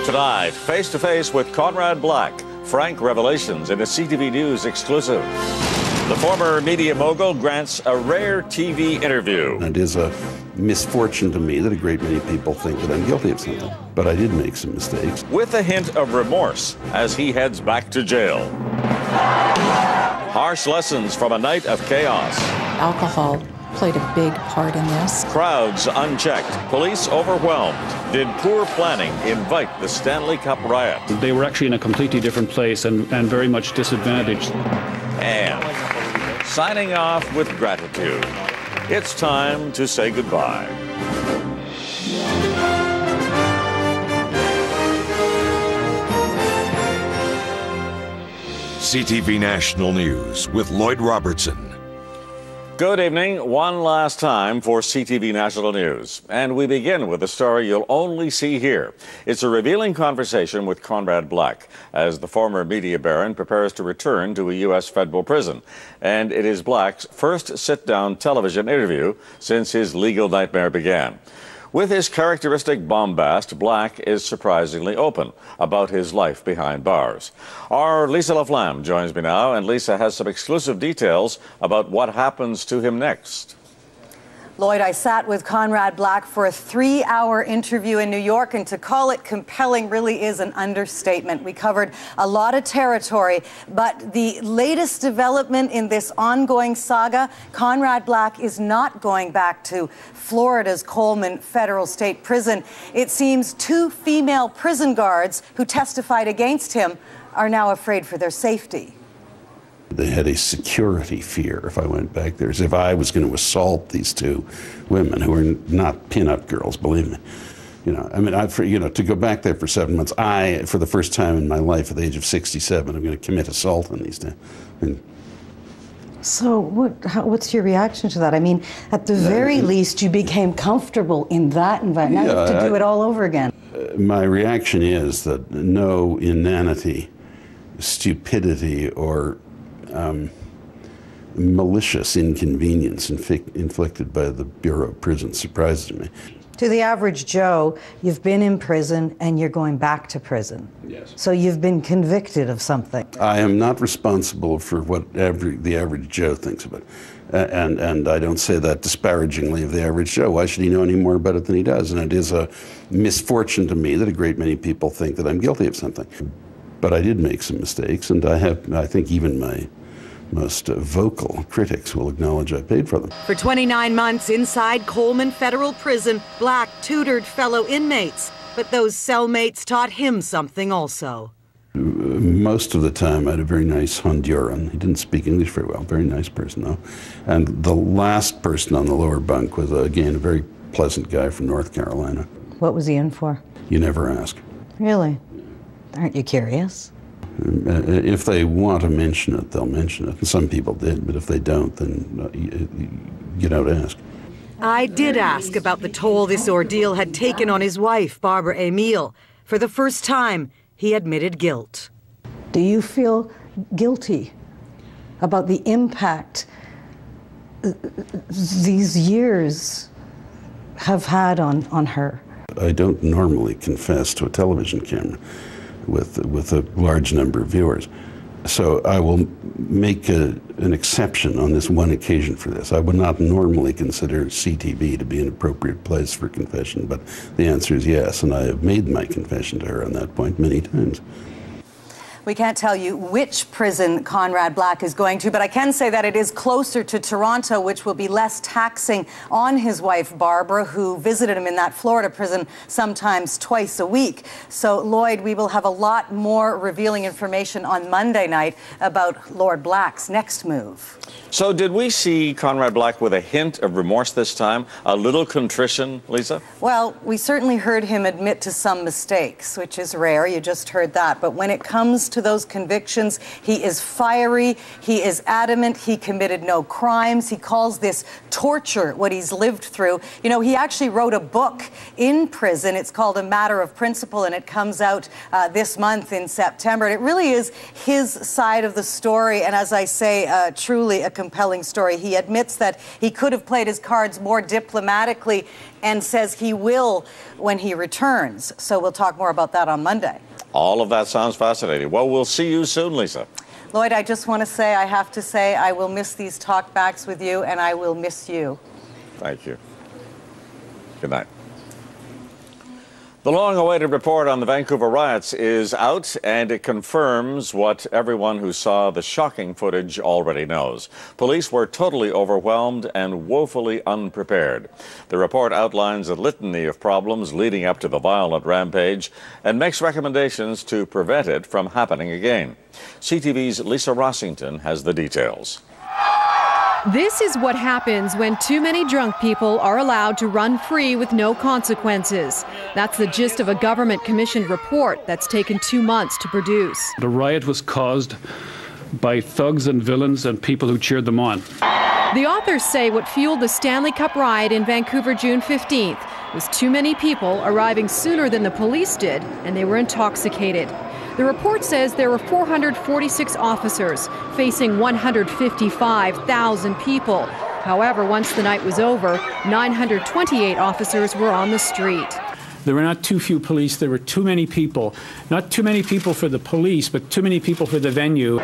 Tonight, face-to-face with Conrad Black. Frank revelations in a CTV News exclusive. The former media mogul grants a rare TV interview. It is a misfortune to me that a great many people think that I'm guilty of something. But I did make some mistakes. With a hint of remorse as he heads back to jail. Harsh lessons from a night of chaos. Alcohol played a big part in this. Crowds unchecked. Police overwhelmed. Did poor planning invite the Stanley Cup riot? They were actually in a completely different place and very much disadvantaged. And signing off with gratitude. It's time to say goodbye. CTV National News with Lloyd Robertson. Good evening. One last time for CTV National News. And we begin with a story you'll only see here. It's a revealing conversation with Conrad Black as the former media baron prepares to return to a U.S. federal prison. And it is Black's first sit-down television interview since his legal nightmare began. With his characteristic bombast, Black is surprisingly open about his life behind bars. Our Lisa Laflamme joins me now, and Lisa has some exclusive details about what happens to him next. Lloyd, I sat with Conrad Black for a 3-hour interview in New York, and to call it compelling really is an understatement. We covered a lot of territory, but the latest development in this ongoing saga, Conrad Black is not going back to Florida's Coleman Federal State Prison. It seems 2 female prison guards who testified against him are now afraid for their safety. They had a security fear if I went back there, as if I was going to assault these 2 women who are not pin-up girls, believe me. You know, I mean, to go back there for 7 months, for the first time in my life at the age of 67, I'm going to commit assault on these 2. So what's your reaction to that? I mean, at the very least, you became comfortable in that environment. Now you have to do it all over again. My reaction is that no inanity, stupidity, or malicious inconvenience inflicted by the Bureau of Prisons surprises me. To the average Joe, you've been in prison and you're going back to prison. Yes. So you've been convicted of something. I am not responsible for what the average Joe thinks of it. And I don't say that disparagingly of the average Joe. Why should he know any more about it than he does? And it is a misfortune to me that a great many people think that I'm guilty of something. But I did make some mistakes, and I think even my most vocal critics will acknowledge I paid for them. For 29 months inside Coleman Federal Prison, Black tutored fellow inmates, but those cellmates taught him something also. Most of the time I had a very nice Honduran. He didn't speak English very well, very nice person though. And the last person on the lower bunk was, again, a very pleasant guy from North Carolina. What was he in for? You never ask. Really? Aren't you curious? If they want to mention it, they'll mention it. And some people did, but if they don't, then you don't ask. I did ask about the toll this ordeal had taken on his wife, Barbara Emile. For the first time, he admitted guilt. Do you feel guilty about the impact these years have had on her? I don't normally confess to a television camera with a large number of viewers. So I will make an exception on this one occasion for this. I would not normally consider CTV to be an appropriate place for confession, but the answer is yes, and I have made my confession to her on that point many times. We can't tell you which prison Conrad Black is going to, but I can say that it is closer to Toronto, which will be less taxing on his wife, Barbara, who visited him in that Florida prison sometimes twice a week. So, Lloyd, we will have a lot more revealing information on Monday night about Lord Black's next move. So did we see Conrad Black with a hint of remorse this time? A little contrition, Lisa? Well, we certainly heard him admit to some mistakes, which is rare. You just heard that. But when it comes to to those convictions. He is fiery. He is adamant. He committed no crimes. He calls this torture, what he's lived through. You know, he actually wrote a book in prison. It's called A Matter of Principle, and it comes out this month in September. And it really is his side of the story, and as I say, truly a compelling story. He admits that he could have played his cards more diplomatically and says he will when he returns. So we'll talk more about that on Monday. All of that sounds fascinating. Well, we'll see you soon, Lisa. Lloyd, I just want to say, I have to say, I will miss these talkbacks with you, and I will miss you. Thank you. Good night. The long-awaited report on the Vancouver riots is out, and it confirms what everyone who saw the shocking footage already knows. Police were totally overwhelmed and woefully unprepared. The report outlines a litany of problems leading up to the violent rampage and makes recommendations to prevent it from happening again. CTV's Lisa Rossington has the details. This is what happens when too many drunk people are allowed to run free with no consequences. That's the gist of a government-commissioned report that's taken 2 months to produce. The riot was caused by thugs and villains and people who cheered them on. The authors say what fueled the Stanley Cup riot in Vancouver June 15th was too many people arriving sooner than the police did, and they were intoxicated. The report says there were 446 officers facing 155,000 people. However, once the night was over, 928 officers were on the street. There were not too few police, there were too many people. Not too many people for the police, but too many people for the venue.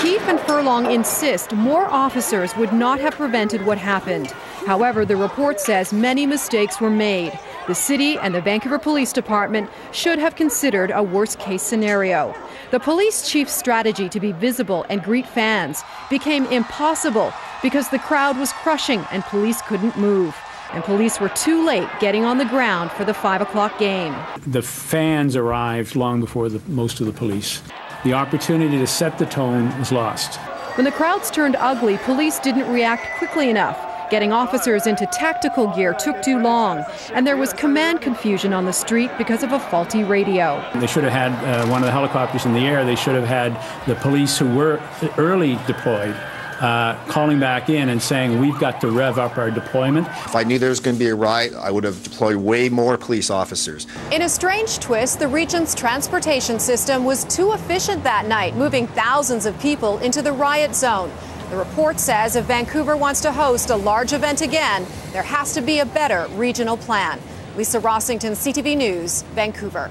Keefe and Furlong insist more officers would not have prevented what happened. However, the report says many mistakes were made. The city and the Vancouver Police Department should have considered a worst-case scenario. The police chief's strategy to be visible and greet fans became impossible because the crowd was crushing and police couldn't move. And police were too late getting on the ground for the 5 o'clock game. The fans arrived long before most of the police. The opportunity to set the tone was lost. When the crowds turned ugly, police didn't react quickly enough. Getting officers into tactical gear took too long, and there was command confusion on the street because of a faulty radio. They should have had one of the helicopters in the air. They should have had the police who were early deployed calling back in and saying, we've got to rev up our deployment. If I knew there was going to be a riot, I would have deployed way more police officers. In a strange twist, the region's transportation system was too efficient that night, moving thousands of people into the riot zone. The report says if Vancouver wants to host a large event again, there has to be a better regional plan. Lisa Rossington, CTV News, Vancouver.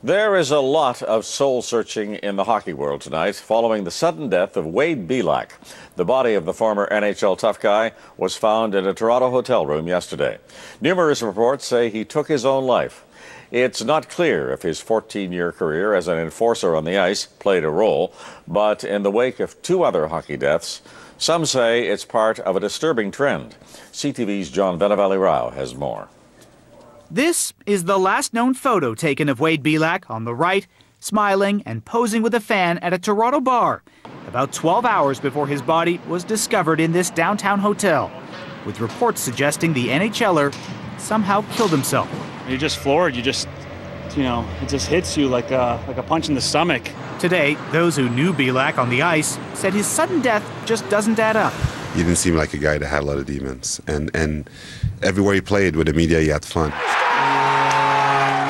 There is a lot of soul-searching in the hockey world tonight following the sudden death of Wade Belak. The body of the former NHL tough guy was found in a Toronto hotel room yesterday. Numerous reports say he took his own life. It's not clear if his 14-year career as an enforcer on the ice played a role, but in the wake of 2 other hockey deaths, some say it's part of a disturbing trend. CTV's John Benavalli-Rao has more. This is the last known photo taken of Wade Belak on the right, smiling and posing with a fan at a Toronto bar, about 12 hours before his body was discovered in this downtown hotel, with reports suggesting the NHLer somehow killed himself. You're just floored. You just, it just hits you like a punch in the stomach. Today, those who knew Belak on the ice said his sudden death just doesn't add up. He didn't seem like a guy that had a lot of demons. And everywhere he played with the media, he had fun.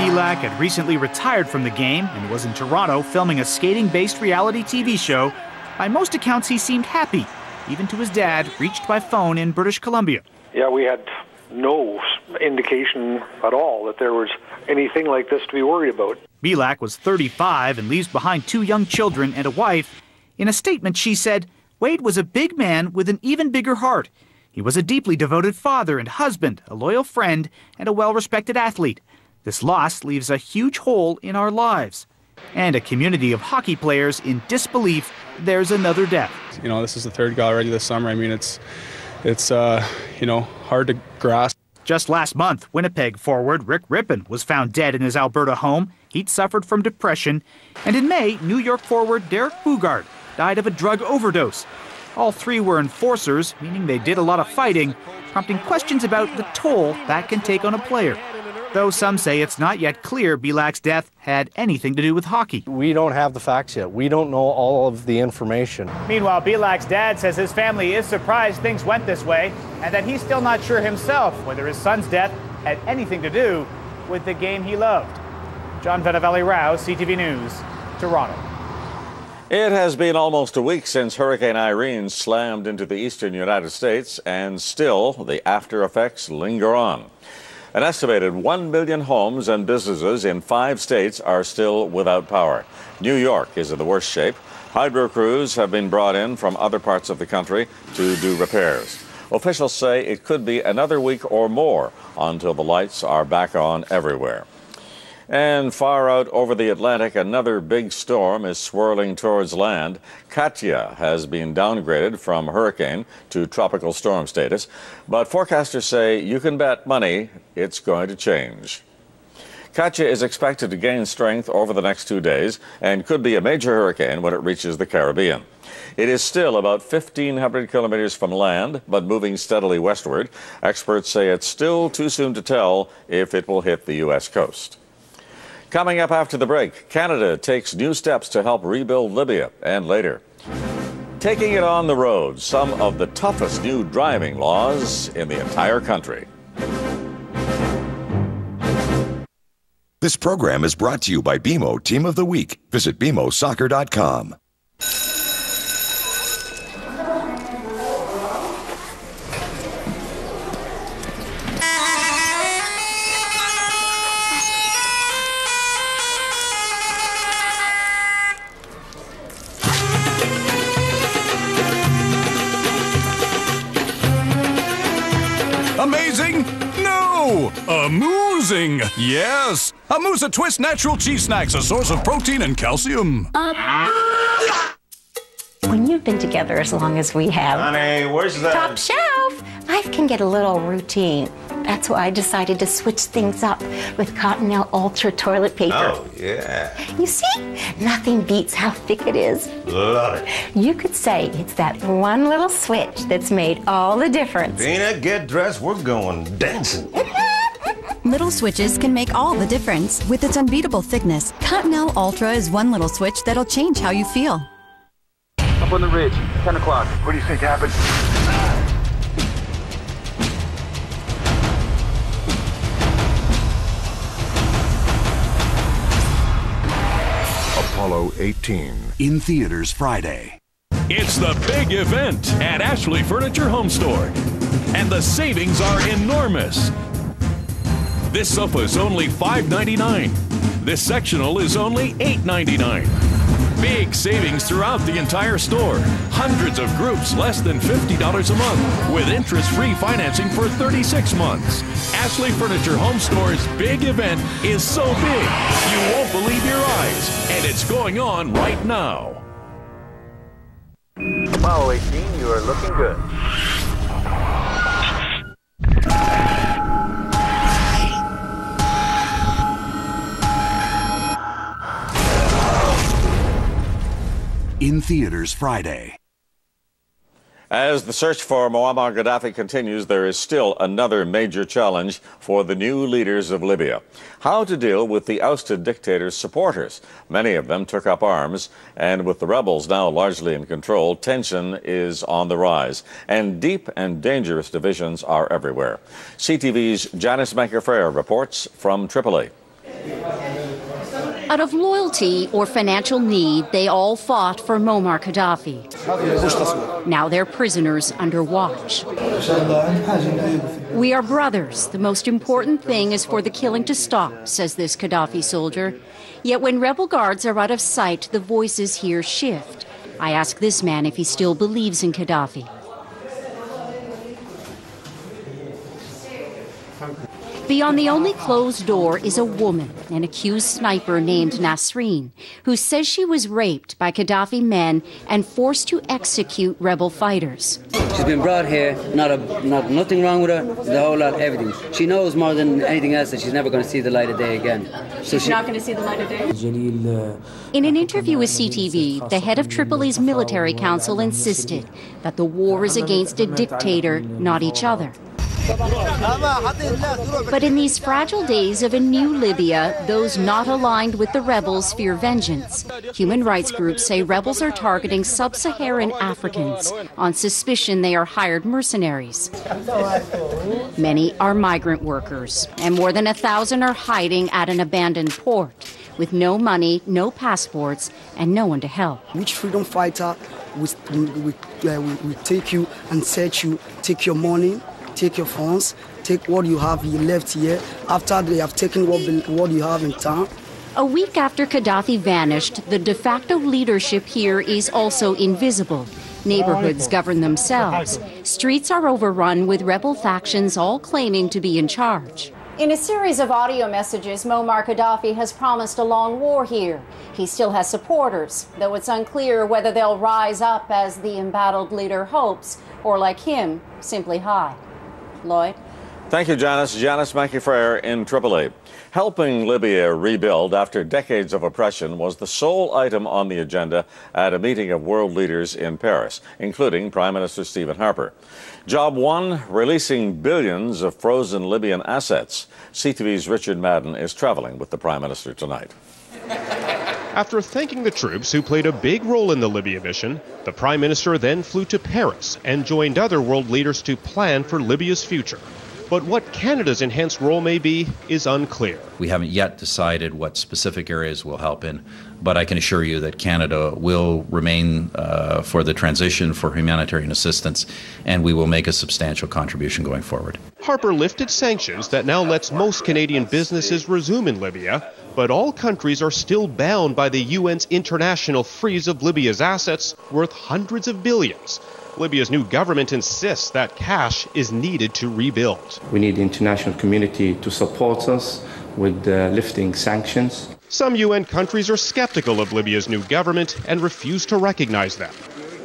Belak had recently retired from the game and was in Toronto filming a skating-based reality TV show. By most accounts, he seemed happy, even to his dad, reached by phone in British Columbia. Yeah, we had no indication at all that there was anything like this to be worried about. Belak was 35 and leaves behind 2 young children and a wife. In a statement, she said, Wade was a big man with an even bigger heart. He was a deeply devoted father and husband, a loyal friend, and a well-respected athlete. This loss leaves a huge hole in our lives. And a community of hockey players in disbelief there's another death. This is the 3rd guy already this summer. I mean, it's hard to grasp. Just last month, Winnipeg forward Rick Rippon was found dead in his Alberta home. He'd suffered from depression. And in May, New York forward Derek Fugard died of a drug overdose. All three were enforcers, meaning they did a lot of fighting, prompting questions about the toll that can take on a player. Though some say it's not yet clear Bilak's death had anything to do with hockey. We don't have the facts yet. We don't know all of the information. Meanwhile, Bilak's dad says his family is surprised things went this way and that he's still not sure himself whether his son's death had anything to do with the game he loved. John Venavelli-Rao, CTV News, Toronto. It has been almost a week since Hurricane Irene slammed into the eastern United States, and still the after effects linger on. An estimated 1 million homes and businesses in 5 states are still without power. New York is in the worst shape. Hydro crews have been brought in from other parts of the country to do repairs. Officials say it could be another week or more until the lights are back on everywhere. And far out over the Atlantic, another big storm is swirling towards land. Katia has been downgraded from hurricane to tropical storm status, but forecasters say you can bet money it's going to change. Katia is expected to gain strength over the next 2 days and could be a major hurricane when it reaches the Caribbean. It is still about 1,500 kilometers from land, but moving steadily westward. Experts say it's still too soon to tell if it will hit the U.S. coast. Coming up after the break, Canada takes new steps to help rebuild Libya, and later, taking it on the road, some of the toughest new driving laws in the entire country. This program is brought to you by BMO Team of the Week. Visit BMOsoccer.com. Amazing? No! Amusing! Yes! Amuse Twist Natural Cheese Snacks, a source of protein and calcium. When you've been together as long as we have, honey, where's that? Top shelf! Life can get a little routine. That's why I decided to switch things up with Cottonelle Ultra toilet paper. Oh, yeah. You see? Nothing beats how thick it is. Love it. You could say it's that one little switch that's made all the difference. Dana, get dressed. We're going dancing. Little switches can make all the difference. With its unbeatable thickness, Cottonelle Ultra is one little switch that'll change how you feel. Up on the ridge, 10 o'clock. What do you think happened? Apollo 18. In theaters Friday. It's the big event at Ashley Furniture Home Store, and the savings are enormous. This sofa is only $5.99. This sectional is only $8.99. Big savings throughout the entire store. Hundreds of groups less than $50 a month with interest-free financing for 36 months. Ashley Furniture Home Store's big event is so big you won't believe your eyes, and it's going on right now. Apollo 18, you are looking good. In theaters Friday. As the search for Muammar Gaddafi continues, there is still another major challenge for the new leaders of Libya. How to deal with the ousted dictator's supporters. Many of them took up arms, and with the rebels now largely in control, tension is on the rise, and deep and dangerous divisions are everywhere. CTV's Janice Maker-Frere reports from Tripoli. Out of loyalty or financial need, they all fought for Muammar Gaddafi. Now they're prisoners under watch. We are brothers. The most important thing is for the killing to stop, says this Gaddafi soldier. Yet when rebel guards are out of sight, the voices here shift. I ask this man if he still believes in Gaddafi. beyond the only closed door is a woman, an accused sniper named Nasreen, who says she was raped by Gaddafi men and forced to execute rebel fighters. She's been brought here, nothing wrong with her, the whole lot, everything. She knows more than anything else that she's never going to see the light of day again. She's not going to see the light of day? In an interview with CTV, the head of Tripoli's military council insisted that the war is against a dictator, not each other. But in these fragile days of a new Libya, those not aligned with the rebels fear vengeance. Human rights groups say rebels are targeting sub-Saharan Africans on suspicion they are hired mercenaries. Many are migrant workers, and more than 1,000 are hiding at an abandoned port with no money, no passports, and no one to help. Which freedom fighter will take you and search you, take your money, take your phones, take what you have left here after they have taken what you have in town? A week after Gaddafi vanished, the de facto leadership here is also invisible. Neighborhoods govern themselves. Streets are overrun with rebel factions all claiming to be in charge. In a series of audio messages, Muammar Gaddafi has promised a long war here. He still has supporters, though it's unclear whether they'll rise up as the embattled leader hopes, or like him, simply hide. Lloyd? Thank you, Janice. Janice Mackey-Frere in Tripoli. Helping Libya rebuild after decades of oppression was the sole item on the agenda at a meeting of world leaders in Paris, including Prime Minister Stephen Harper. Job one, releasing billions of frozen Libyan assets. CTV's Richard Madden is traveling with the Prime Minister tonight. After thanking the troops who played a big role in the Libya mission, the Prime Minister then flew to Paris and joined other world leaders to plan for Libya's future. But what Canada's enhanced role may be is unclear. We haven't yet decided what specific areas we'll help in, but I can assure you that Canada will remain for the transition, for humanitarian assistance, and we will make a substantial contribution going forward. Harper lifted sanctions that now lets most Canadian businesses resume in Libya, but all countries are still bound by the UN's international freeze of Libya's assets worth hundreds of billions. Libya's new government insists that cash is needed to rebuild. We need the international community to support us with lifting sanctions. Some UN countries are skeptical of Libya's new government and refuse to recognize them.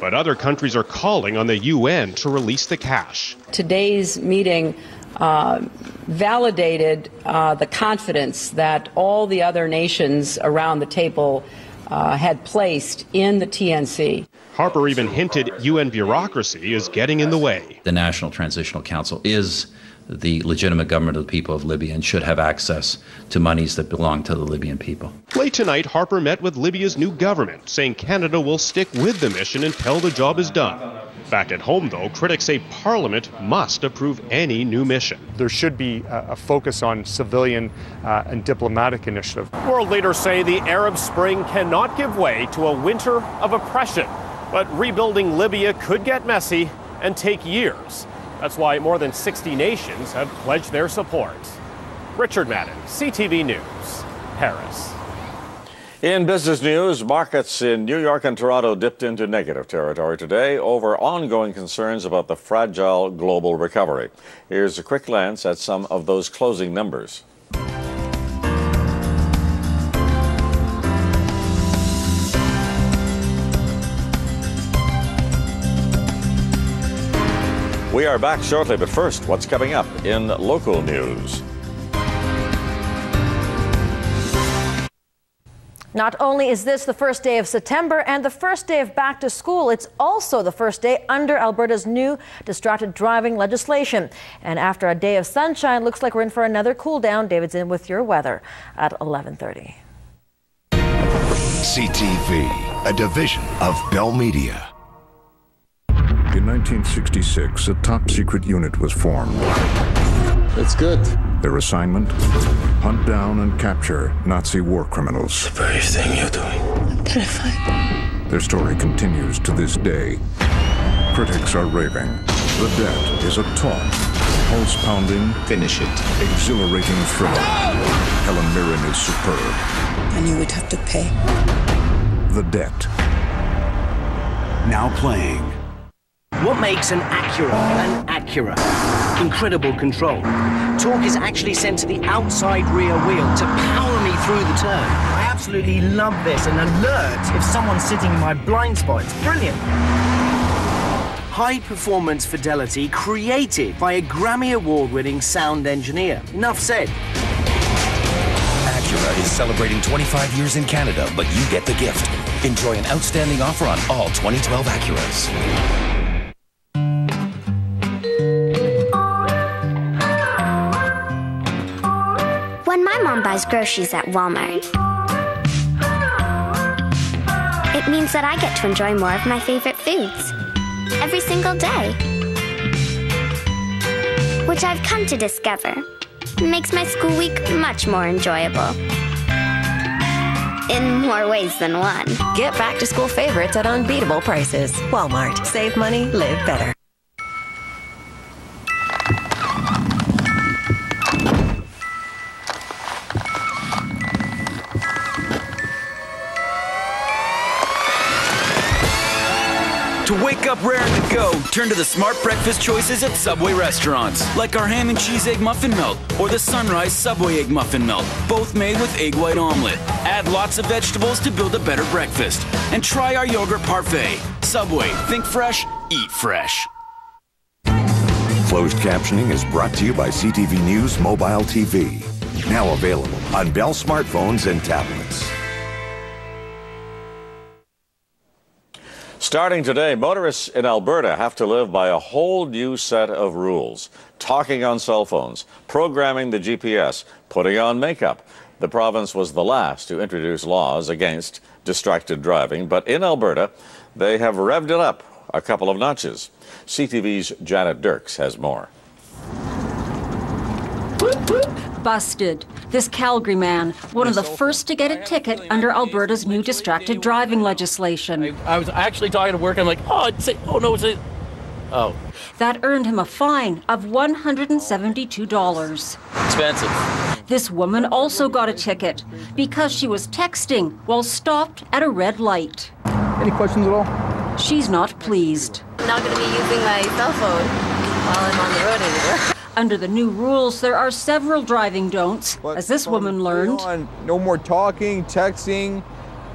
But other countries are calling on the UN to release the cash. Today's meeting validated the confidence that all the other nations around the table had placed in the TNC. Harper even hinted UN bureaucracy is getting in the way. The National Transitional Council is the legitimate government of the people of Libya and should have access to monies that belong to the Libyan people. Late tonight, Harper met with Libya's new government, saying Canada will stick with the mission until the job is done. Back at home, though, critics say Parliament must approve any new mission. There should be a focus on civilian and diplomatic initiative. World leaders say the Arab Spring cannot give way to a winter of oppression. But rebuilding Libya could get messy and take years. That's why more than 60 nations have pledged their support. Richard Madden, CTV News, Paris. In business news, markets in New York and Toronto dipped into negative territory today over ongoing concerns about the fragile global recovery. Here's a quick glance at some of those closing numbers. We are back shortly, but first, what's coming up in local news? Not only is this the first day of September and the first day of back to school, it's also the first day under Alberta's new distracted driving legislation. And after a day of sunshine, looks like we're in for another cool down. David's in with your weather at 11:30. CTV, a division of Bell Media. In 1966, a top-secret unit was formed. That's good. Their assignment? Hunt down and capture Nazi war criminals. The brave thing you're doing. I'm terrified. Their story continues to this day. Critics are raving. The Debt is a taut, pulse-pounding, finish it, exhilarating thriller. Helen Mirren is superb. I knew we'd have to pay. The Debt. Now playing. What makes an Acura an Acura? Incredible control. Torque is actually sent to the outside rear wheel to power me through the turn. I absolutely love this, and alert if someone's sitting in my blind spot. It's brilliant. High performance fidelity created by a Grammy award-winning sound engineer. Enough said. Acura is celebrating 25 years in Canada, but you get the gift. Enjoy an outstanding offer on all 2012 Acuras. When my mom buys groceries at Walmart, it means that I get to enjoy more of my favorite foods every single day, which I've come to discover makes my school week much more enjoyable. In more ways than one. Get back to school favorites at unbeatable prices. Walmart. Save money, live better. To wake up raring to go, turn to the smart breakfast choices at Subway restaurants, like our ham and cheese egg muffin melt or the Sunrise Subway egg muffin melt, both made with egg white omelet. Add lots of vegetables to build a better breakfast. And try our yogurt parfait. Subway, think fresh, eat fresh. Closed captioning is brought to you by CTV News Mobile TV. Now available on Bell smartphones and tablets. Starting today, motorists in Alberta have to live by a whole new set of rules. Talking on cell phones, programming the GPS, putting on makeup. The province was the last to introduce laws against distracted driving, but in Alberta, they have revved it up a couple of notches. CTV's Janet Dirks has more. Busted. This Calgary man, one of the first to get a ticket under Alberta's new distracted driving legislation. I was actually talking to work. I'm like, oh. That earned him a fine of $172. Expensive. This woman also got a ticket because she was texting while stopped at a red light. Any questions at all? She's not pleased. I'm not going to be using my cell phone while I'm on the road anymore. Under the new rules, there are several driving don'ts, as this woman learned. No more talking, texting,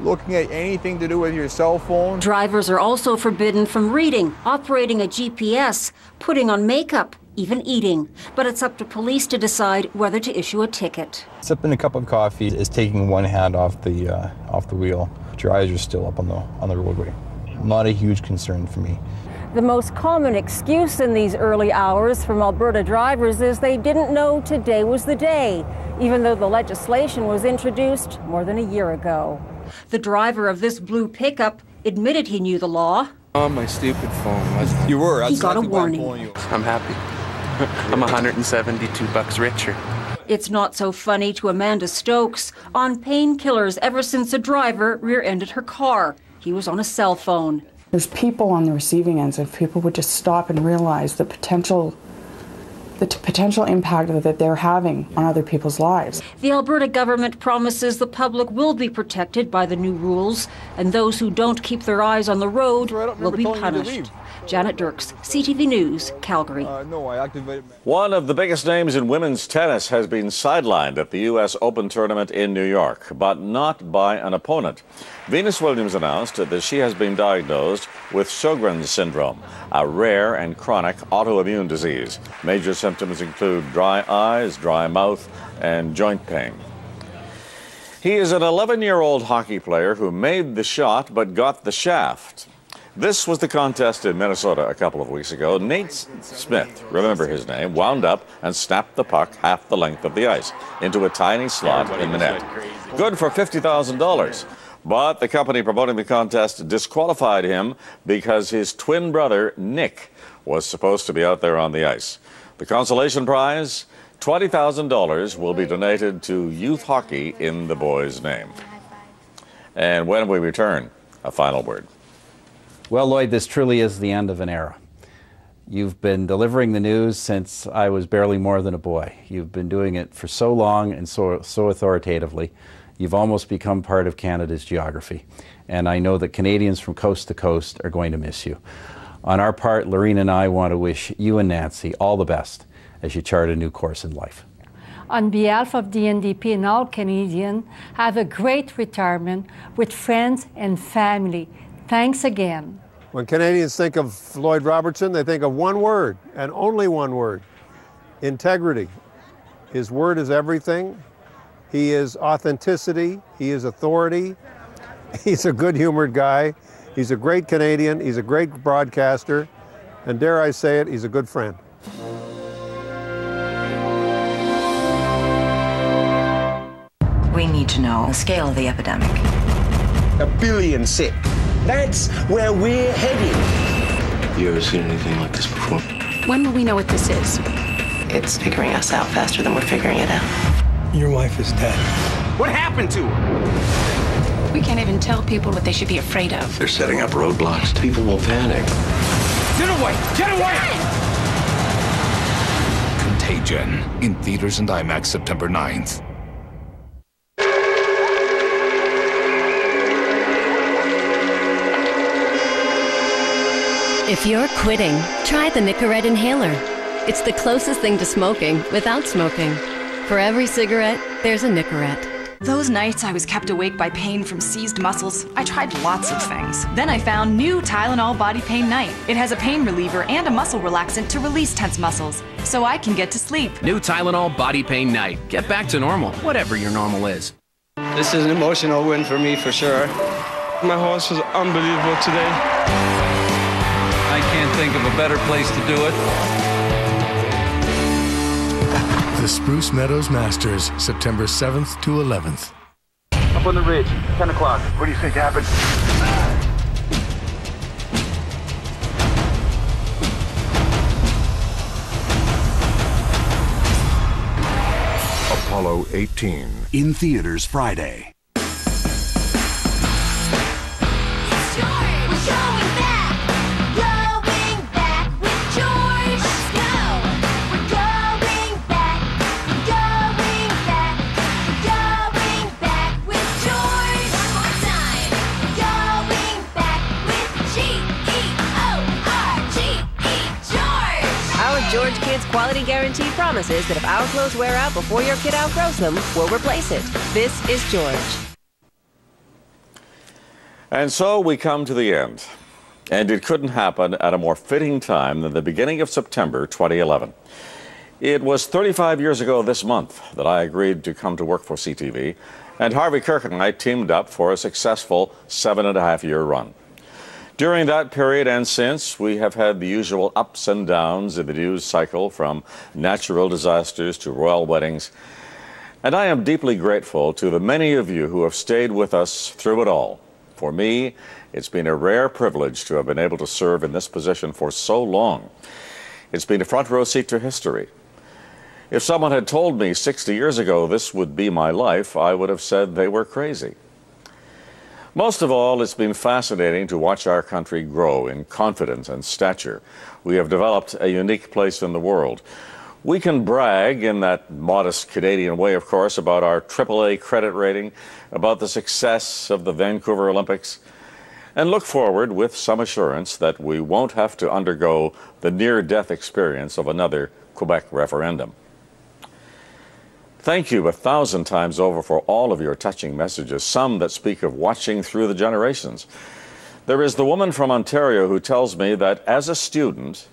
looking at anything to do with your cell phone. Drivers are also forbidden from reading, operating a GPS, putting on makeup, even eating. But it's up to police to decide whether to issue a ticket. Sipping a cup of coffee is taking one hand off the wheel. Your eyes are still up on the roadway. Not a huge concern for me. The most common excuse in these early hours from Alberta drivers is they didn't know today was the day, even though the legislation was introduced more than a year ago. The driver of this blue pickup admitted he knew the law. On my stupid phone. You were. He got a warning. I'm happy. I'm $172 richer. It's not so funny to Amanda Stokes, on painkillers ever since a driver rear-ended her car. He was on a cell phone. There's people on the receiving ends. If people would just stop and realize the potential impact that they're having on other people's lives. The Alberta government promises the public will be protected by the new rules, and those who don't keep their eyes on the road will be punished. Janet Dirks, CTV News, Calgary. One of the biggest names in women's tennis has been sidelined at the U.S. Open tournament in New York, but not by an opponent. Venus Williams announced that she has been diagnosed with Sjogren's syndrome, a rare and chronic autoimmune disease. Major symptoms include dry eyes, dry mouth, and joint pain. He is an 11-year-old hockey player who made the shot but got the shaft. This was the contest in Minnesota a couple of weeks ago. Nate Smith, remember his name, wound up and snapped the puck half the length of the ice into a tiny slot in the net. Good for $50,000. But the company promoting the contest disqualified him because his twin brother, Nick, was supposed to be out there on the ice. The consolation prize, $20,000, will be donated to youth hockey in the boy's name. And when we return, a final word. Well, Lloyd, this truly is the end of an era. You've been delivering the news since I was barely more than a boy. You've been doing it for so long and so authoritatively. You've almost become part of Canada's geography. And I know that Canadians from coast to coast are going to miss you. On our part, Lorene and I want to wish you and Nancy all the best as you chart a new course in life. On behalf of the NDP and all Canadians, have a great retirement with friends and family. Thanks again. When Canadians think of Lloyd Robertson, they think of one word, and only one word: integrity. His word is everything. He is authenticity. He is authority. He's a good-humored guy. He's a great Canadian. He's a great broadcaster. And dare I say it, he's a good friend. We need to know the scale of the epidemic. 1 billion sick. That's where we're heading. You ever seen anything like this before? When will we know what this is? It's figuring us out faster than we're figuring it out. Your wife is dead. What happened to her? We can't even tell people what they should be afraid of. They're setting up roadblocks. People will panic. Get away! Get away! Contagion. In theaters and IMAX September 9th. If you're quitting, try the Nicorette inhaler. It's the closest thing to smoking without smoking. For every cigarette, there's a Nicorette. Those nights I was kept awake by pain from seized muscles, I tried lots of things. Then I found new Tylenol Body Pain Night. It has a pain reliever and a muscle relaxant to release tense muscles, so I can get to sleep. New Tylenol Body Pain Night. Get back to normal, whatever your normal is. This is an emotional win for me, for sure. My horse was unbelievable today. I can't think of a better place to do it. The Spruce Meadows Masters, September 7th to 11th. Up on the ridge, 10 o'clock. What do you think happened? Apollo 18. In theaters Friday. George Kids Quality Guarantee promises that if our clothes wear out before your kid outgrows them, we'll replace it. This is George. And so we come to the end. And it couldn't happen at a more fitting time than the beginning of September 2011. It was 35 years ago this month that I agreed to come to work for CTV, and Harvey Kirk and I teamed up for a successful 7.5-year run. During that period and since, we have had the usual ups and downs in the news cycle, from natural disasters to royal weddings. And I am deeply grateful to the many of you who have stayed with us through it all. For me, it's been a rare privilege to have been able to serve in this position for so long. It's been a front row seat to history. If someone had told me 60 years ago this would be my life, I would have said they were crazy. Most of all, it's been fascinating to watch our country grow in confidence and stature. We have developed a unique place in the world. We can brag, in that modest Canadian way, of course, about our AAA credit rating, about the success of the Vancouver Olympics, and look forward with some assurance that we won't have to undergo the near-death experience of another Quebec referendum. Thank you 1,000 times over for all of your touching messages, some that speak of watching through the generations. There is the woman from Ontario who tells me that as a student,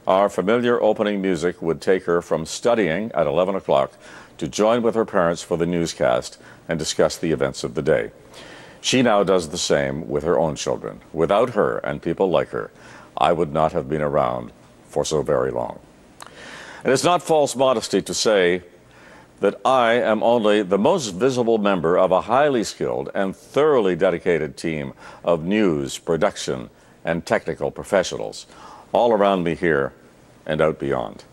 our familiar opening music would take her from studying at 11 o'clock to join with her parents for the newscast and discuss the events of the day. She now does the same with her own children. Without her and people like her, I would not have been around for so very long. And it's not false modesty to say that I am only the most visible member of a highly skilled and thoroughly dedicated team of news, production, and technical professionals, all around me here and out beyond.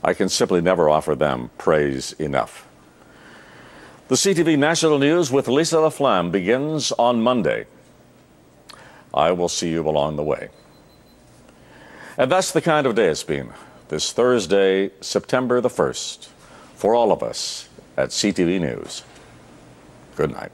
I can simply never offer them praise enough. The CTV National News with Lisa Laflamme begins on Monday. I will see you along the way. And that's the kind of day it's been, this Thursday, September the 1st. For all of us at CTV News, good night.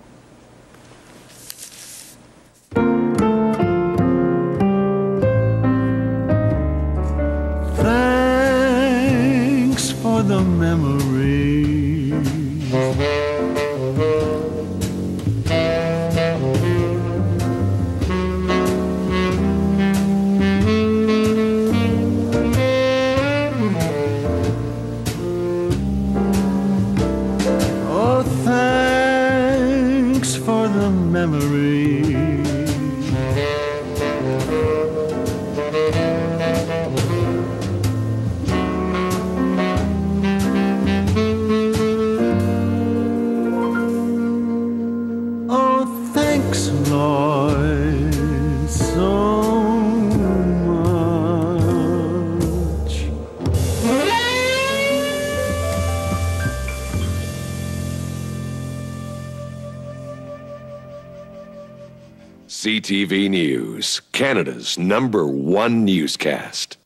CTV News, Canada's #1 newscast.